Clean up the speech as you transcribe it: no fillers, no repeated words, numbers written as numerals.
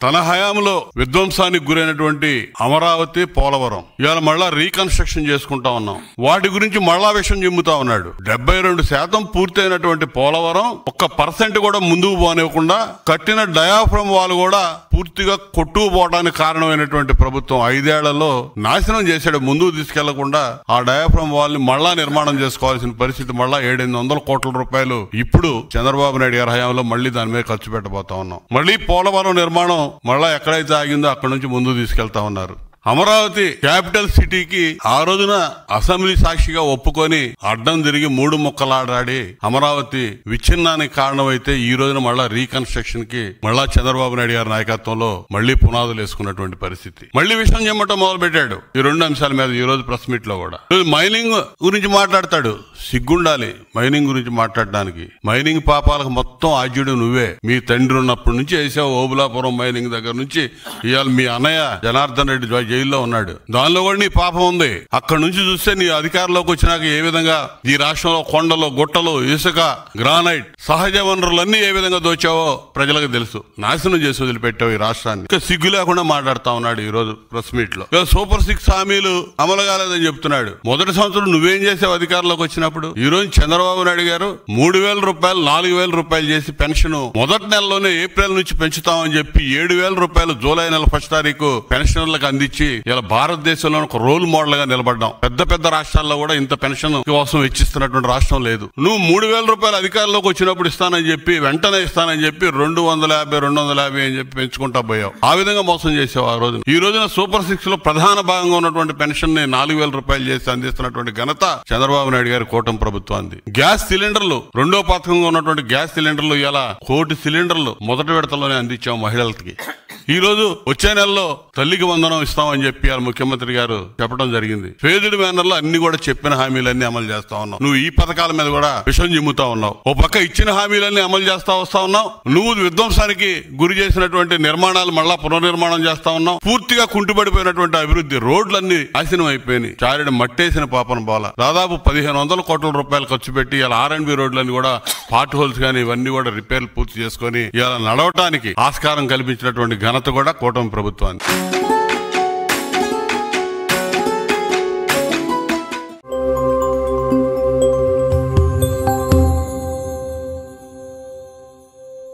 తన హయాంలో విధ్వంసానికి గురైనటువంటి అమరావతి, పోలవరం ఇవాళ మళ్ళా రీకన్స్ట్రక్షన్ చేసుకుంటా ఉన్నాం. వాటి గురించి మళ్ళా విషయం చెబుతా ఉన్నాడు. 72% పూర్తయినటువంటి పోలవరం 1% కూడా ముందుకు పోనివ్వకుండా కట్టిన డయాఫ్రమ్ వాల్ కూడా పూర్తిగా కొట్టుకుపోవడానికి కారణమైనటువంటి ప్రభుత్వం 5 ఏళ్లలో నాశనం చేశాడు. ముందుకు తీసుకెళ్లకుండా ఆ డయాఫ్రమ్ వాల్ ని మళ్ళా నిర్మాణం చేసుకోవాల్సిన పరిస్థితి మళ్ళా 700 కోట్ల రూపాయలు ఇప్పుడు చంద్రబాబు నాయుడు గారి హయాంలో మళ్ళీ దాని మీద ఖర్చు పెట్టబోతా ఉన్నాం. మళ్ళీ పోలవరం నిర్మాణం మళ్ళా ఎక్కడైతే ఆగిందో అక్కడి నుంచి ముందుకు తీసుకెళ్తా ఉన్నారు. అమరావతి క్యాపిటల్ సిటీకి ఆ రోజున అసెంబ్లీ సాక్షిగా ఒప్పుకొని అడ్డం తిరిగి 3 ముక్కలాడాడి అమరావతి విచ్ఛిన్నానికి కారణమైతే ఈ రోజున మళ్ళా రీకన్స్ట్రక్షన్ కి మళ్ళా చంద్రబాబు నాయుడు గారి నాయకత్వంలో మళ్లీ పునాదులు వేసుకున్నటువంటి పరిస్థితి. మళ్లీ విషయం చెప్పటం మొదలు పెట్టాడు. ఈ 2 అంశాల మీద ఈ రోజు ప్రెస్ మీట్ లో కూడా మైనింగ్ గురించి మాట్లాడతాడు. సిగ్గుండాలి మైనింగ్ గురించి మాట్లాడడానికి. మైనింగ్ పాపాలకు మొత్తం ఆద్యుడు నువ్వే. మీ తండ్రి ఉన్నప్పటి నుంచి వేసావు. ఓబులాపురం మైనింగ్ దగ్గర నుంచి ఇవాళ మీ అన్నయ్య జనార్దన్ రెడ్డి జైల్లో ఉన్నాడు. దానిలో కూడా నీ పాపం ఉంది. అక్కడి నుంచి చూస్తే నీ అధికారంలోకి వచ్చినాక ఏ విధంగా ఈ రాష్ట్రంలో కొండలు, గుట్టలు, ఇసుక, గ్రానైట్, సహజ వనరులన్నీ ఏ విధంగా దోచావో ప్రజలకు తెలుసు. నాశనం చేసి వదిలిపెట్టావు ఈ రాష్ట్రాన్ని. ఇంకా సిగ్గు లేకుండా మాట్లాడుతా ఉన్నాడు ఈ రోజు ప్రెస్ మీట్ లో. సూపర్ 6 హామీలు అమలు కాలేదని చెప్తున్నాడు. మొదటి సంవత్సరం నువ్వేం చేసావు అధికారంలోకి వచ్చినప్పుడు? ఈ రోజు చంద్రబాబు నాయుడు గారు 3,000 రూపాయలు 4,000 రూపాయలు చేసి పెన్షన్ మొదటి నెలలోనే ఏప్రిల్ నుంచి పెంచుతామని చెప్పి 7,000 రూపాయలు జూలై నెల 1వ తారీఖు పెన్షనర్లకు అందించి ఇలా భారతదేశంలో ఒక రోల్ మోడల్ గా నిలబడ్డాం. పెద్ద రాష్ట్రాల్లో కూడా ఇంత పెన్షన్ కోసం వెచ్చిస్తున్నటువంటి రాష్ట్రం లేదు. నువ్వు 3,000 రూపాయలు అధికారంలోకి వచ్చినప్పుడు ఇస్తానని చెప్పి వెంటనే ఇస్తానని చెప్పి 250 అని చెప్పి పెంచుకుంటా పోయావు. ఆ విధంగా మోసం చేసావు ఆ రోజు. ఈ రోజున సూపర్ 6 లో ప్రధాన భాగంగా ఉన్నటువంటి పెన్షన్ ని 4,000 రూపాయలు చేసి అందిస్తున్నటువంటి ఘనత చంద్రబాబు నాయుడు గారి కూటమి ప్రభుత్వాన్ని. గ్యాస్ సిలిండర్లు 2వ పథకంగా ఉన్నటువంటి గ్యాస్ సిలిండర్లు ఇలా 1 కోటి సిలిండర్లు మొదటి విడతలోనే అందించాం మహిళలకి. ఈ రోజు వచ్చే నెలలో తల్లికి వందనం ఇస్తామని చెప్పి ముఖ్యమంత్రి గారు చెప్పడం జరిగింది. ఫేజ్డ్ మేనర్ లో అన్ని కూడా చెప్పిన హామీలన్నీ అమలు చేస్తా ఉన్నావు. నువ్వు ఈ పథకాల మీద కూడా విషం జిమ్ముతా ఉన్నావు. ఓ పక్క ఇచ్చిన హామీలన్నీ అమలు చేస్తా వస్తా ఉన్నావు. నువ్వు విధ్వంసానికి గురి చేసినటువంటి నిర్మాణాలు మళ్ళా పునర్నిర్మాణం చేస్తా ఉన్నావు. పూర్తిగా కుంటుపడిపోయినటువంటి అభివృద్ధి, రోడ్లన్నీ నాశనం అయిపోయినాయి. చారిడి మట్టేసిన పాపన పోల. దాదాపు 1,500 కోట్ల రూపాయలు ఖర్చు పెట్టి ఇలా R&B రోడ్లన్నీ కూడా పార్ట్ హోల్స్ కానీ ఇవన్నీ కూడా రిపేర్లు పూర్తి చేసుకుని ఇలా నడవటానికి ఆస్కారం కల్పించినటువంటి ఘనత కూడా కూటమి ప్రభుత్వానికి.